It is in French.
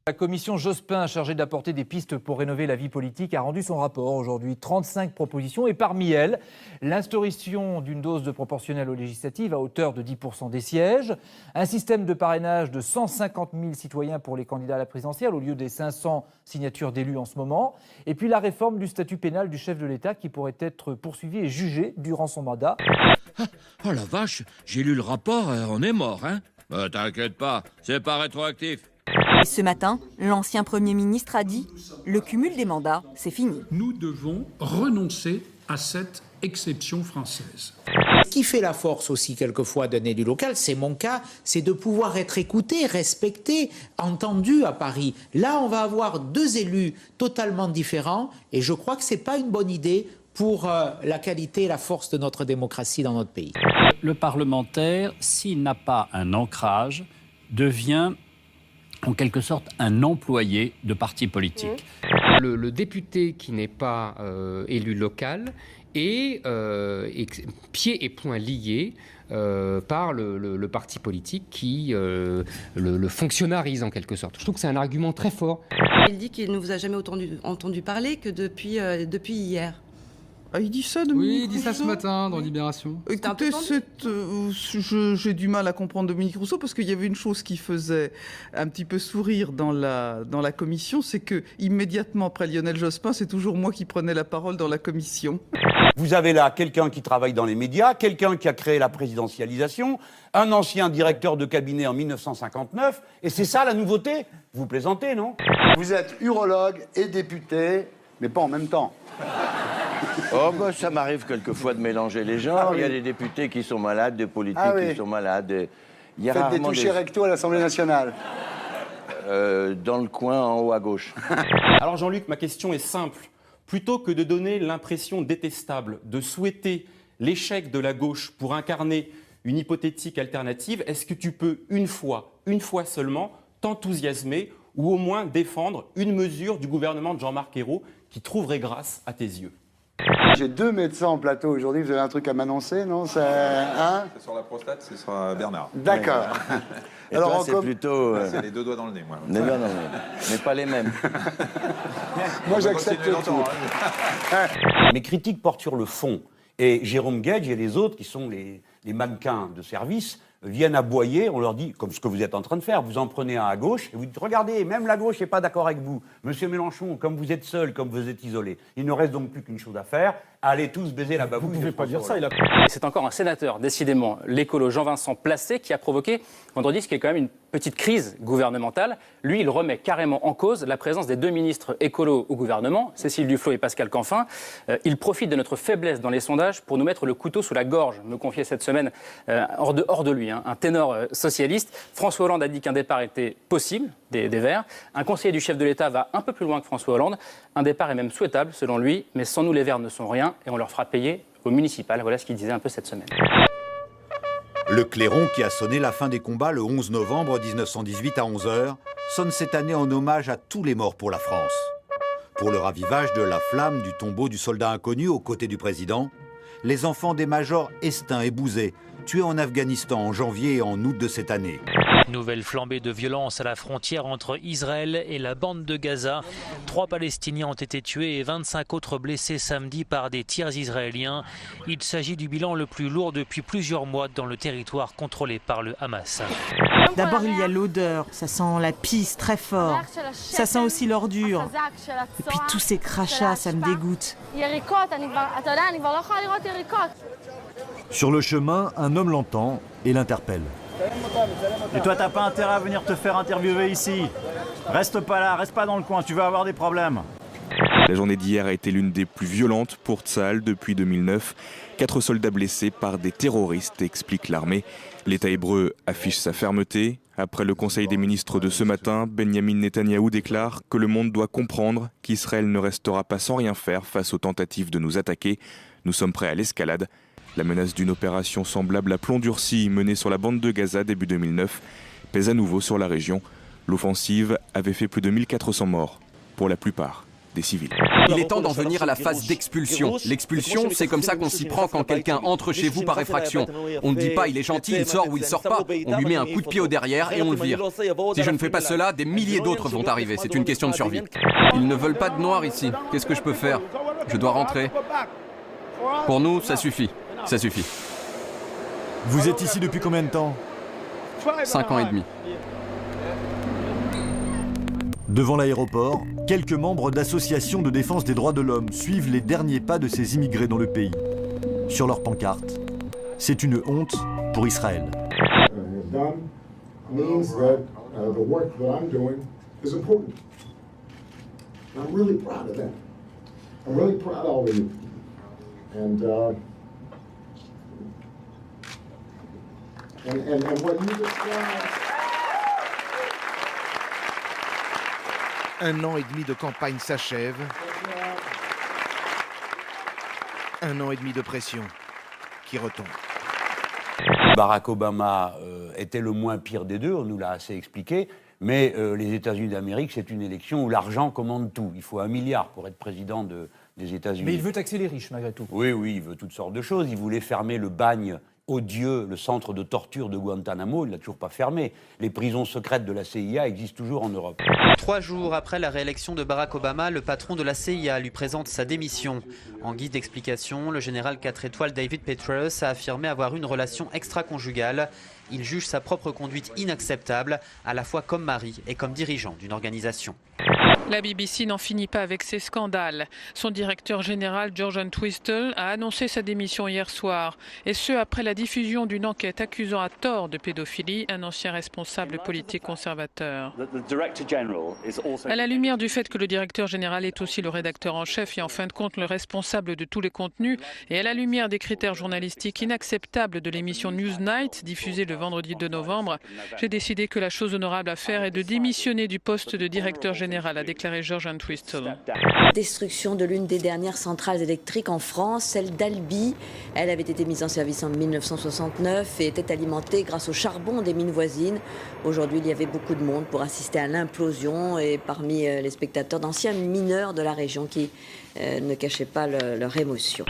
La commission Jospin, chargée d'apporter des pistes pour rénover la vie politique, a rendu son rapport aujourd'hui. 35 propositions et parmi elles, l'instauration d'une dose de proportionnelle aux législatives à hauteur de 10% des sièges, un système de parrainage de 150 000 citoyens pour les candidats à la présidentielle au lieu des 500 signatures d'élus en ce moment, et puis la réforme du statut pénal du chef de l'État qui pourrait être poursuivi et jugé durant son mandat. Oh la vache, j'ai lu le rapport, on est mort, hein. T'inquiète pas, c'est pas rétroactif. Et ce matin, l'ancien Premier ministre a dit « Le cumul des mandats, c'est fini ». Nous devons renoncer à cette exception française. Ce qui fait la force aussi quelquefois d'un élu local, c'est mon cas, c'est de pouvoir être écouté, respecté, entendu à Paris. Là, on va avoir deux élus totalement différents et je crois que ce n'est pas une bonne idée pour la qualité et la force de notre démocratie dans notre pays. Le parlementaire, s'il n'a pas un ancrage, devient en quelque sorte un employé de parti politique. Le député qui n'est pas élu local est pieds et poings liés par le parti politique qui le fonctionnarise en quelque sorte. Je trouve que c'est un argument très fort. Il dit qu'il ne vous a jamais entendu parler que depuis hier. Ah, il dit ça, Dominique? Oui, il dit ça ce matin dans Libération. Écoutez, j'ai du mal à comprendre Dominique Rousseau parce qu'il y avait une chose qui faisait un petit peu sourire dans la commission, c'est que immédiatement après Lionel Jospin, c'est toujours moi qui prenais la parole dans la commission. Vous avez là quelqu'un qui travaille dans les médias, quelqu'un qui a créé la présidentialisation, un ancien directeur de cabinet en 1959, et c'est ça la nouveauté? Vous plaisantez, non? Vous êtes urologue et député, mais pas en même temps. Oh, bah, ça m'arrive quelquefois de mélanger les genres. Il y a des députés qui sont malades, des politiques qui sont malades. Il y a Faites des touchés recto à l'Assemblée nationale. Dans le coin, en haut à gauche. Alors Jean-Luc, ma question est simple. Plutôt que de donner l'impression détestable de souhaiter l'échec de la gauche pour incarner une hypothétique alternative, est-ce que tu peux une fois seulement, t'enthousiasmer ou au moins défendre une mesure du gouvernement de Jean-Marc Ayrault qui trouverait grâce à tes yeux? J'ai 2 médecins en plateau aujourd'hui, vous avez un truc à m'annoncer, non? C'est sur la prostate, c'est sur Bernard. D'accord. Et alors, toi, c'est plutôt... C'est les 2 doigts dans le nez, moi. Les doigts dans le nez, mais pas les mêmes. Moi, j'accepte tout. Mes critiques portent sur le fond. Et Jérôme Guedj et les autres, qui sont les mannequins de service, viennent aboyer, on leur dit, comme ce que vous êtes en train de faire, vous en prenez un à gauche, et vous dites, regardez, même la gauche n'est pas d'accord avec vous. Monsieur Mélenchon, comme vous êtes seul, comme vous êtes isolé, il ne reste donc plus qu'une chose à faire, allez tous baiser la babouille. Vous ne pouvez pas dire ça, C'est encore un sénateur, décidément, l'écolo Jean-Vincent Placé, qui a provoqué vendredi ce qui est quand même une petite crise gouvernementale. Lui, il remet carrément en cause la présence des 2 ministres écolos au gouvernement, Cécile Duflot et Pascal Canfin. Il profite de notre faiblesse dans les sondages pour nous mettre le couteau sous la gorge, me confiait cette semaine, hors de lui, un ténor socialiste. François Hollande a dit qu'un départ était possible des Verts. Un conseiller du chef de l'État va un peu plus loin que François Hollande. Un départ est même souhaitable, selon lui, mais sans nous, les Verts ne sont rien et on leur fera payer au municipal. Voilà ce qu'il disait un peu cette semaine. Le clairon qui a sonné la fin des combats le 11 novembre 1918 à 11h sonne cette année en hommage à tous les morts pour la France. Pour le ravivage de la flamme du tombeau du soldat inconnu aux côtés du président, les enfants des majors Estin et Bouzet, tués en Afghanistan en janvier et en août de cette année. Nouvelle flambée de violence à la frontière entre Israël et la bande de Gaza. 3 Palestiniens ont été tués et 25 autres blessés samedi par des tirs israéliens. Il s'agit du bilan le plus lourd depuis plusieurs mois dans le territoire contrôlé par le Hamas. D'abord, il y a l'odeur, ça sent la pisse très fort. Ça sent aussi l'ordure. Et puis tous ces crachats, ça me dégoûte. Sur le chemin, un homme l'entend et l'interpelle. Et toi, t'as pas intérêt à venir te faire interviewer ici. Reste pas là, reste pas dans le coin, tu vas avoir des problèmes. La journée d'hier a été l'une des plus violentes pour Tsahal depuis 2009. 4 soldats blessés par des terroristes, explique l'armée. L'État hébreu affiche sa fermeté. Après le Conseil des ministres de ce matin, Benyamin Netanyahou déclare que le monde doit comprendre qu'Israël ne restera pas sans rien faire face aux tentatives de nous attaquer. Nous sommes prêts à l'escalade. La menace d'une opération semblable à plomb durci menée sur la bande de Gaza début 2009 pèse à nouveau sur la région. L'offensive avait fait plus de 1400 morts, pour la plupart des civils. Il est temps d'en venir à la phase d'expulsion. L'expulsion, c'est comme ça qu'on s'y prend quand quelqu'un entre chez vous par effraction. On ne dit pas il est gentil, il sort ou il sort pas. On lui met un coup de pied au derrière et on le vire. Si je ne fais pas cela, des milliers d'autres vont arriver. C'est une question de survie. Ils ne veulent pas de noirs ici. Qu'est-ce que je peux faire? Je dois rentrer. Pour nous, ça suffit. Ça suffit. Vous êtes ici depuis combien de temps? 5 ans et demi. Devant l'aéroport, quelques membres d'associations de défense des droits de l'homme suivent les derniers pas de ces immigrés dans le pays. Sur leur pancarte, c'est une honte pour Israël. Un an et demi de campagne s'achève. Un an et demi de pression qui retombe. Barack Obama était le moins pire des deux, on nous l'a assez expliqué, mais les États-Unis d'Amérique, c'est une élection où l'argent commande tout. Il faut 1 milliard pour être président des États-Unis. Mais il veut taxer les riches, malgré tout. Oui, il veut toutes sortes de choses. Il voulait fermer le bagne odieux, le centre de torture de Guantanamo, il ne l'a toujours pas fermé. Les prisons secrètes de la CIA existent toujours en Europe. 3 jours après la réélection de Barack Obama, le patron de la CIA lui présente sa démission. En guise d'explication, le général 4 étoiles David Petraeus a affirmé avoir une relation extra-conjugale. Il juge sa propre conduite inacceptable, à la fois comme mari et comme dirigeant d'une organisation. La BBC n'en finit pas avec ces scandales. Son directeur général, George Entwistle, a annoncé sa démission hier soir. Et ce, après la diffusion d'une enquête accusant à tort de pédophilie un ancien responsable politique conservateur. À la lumière du fait que le directeur général est aussi le rédacteur en chef et en fin de compte le responsable de tous les contenus, et à la lumière des critères journalistiques inacceptables de l'émission Newsnight, diffusée le vendredi 2 novembre, j'ai décidé que la chose honorable à faire est de démissionner du poste de directeur général, a déclaré George Entwistle. Destruction de l'une des dernières centrales électriques en France, celle d'Albi. Elle avait été mise en service en 1969 et était alimentée grâce au charbon des mines voisines. Aujourd'hui, il y avait beaucoup de monde pour assister à l'implosion et parmi les spectateurs d'anciens mineurs de la région qui ne cachaient pas leur émotion.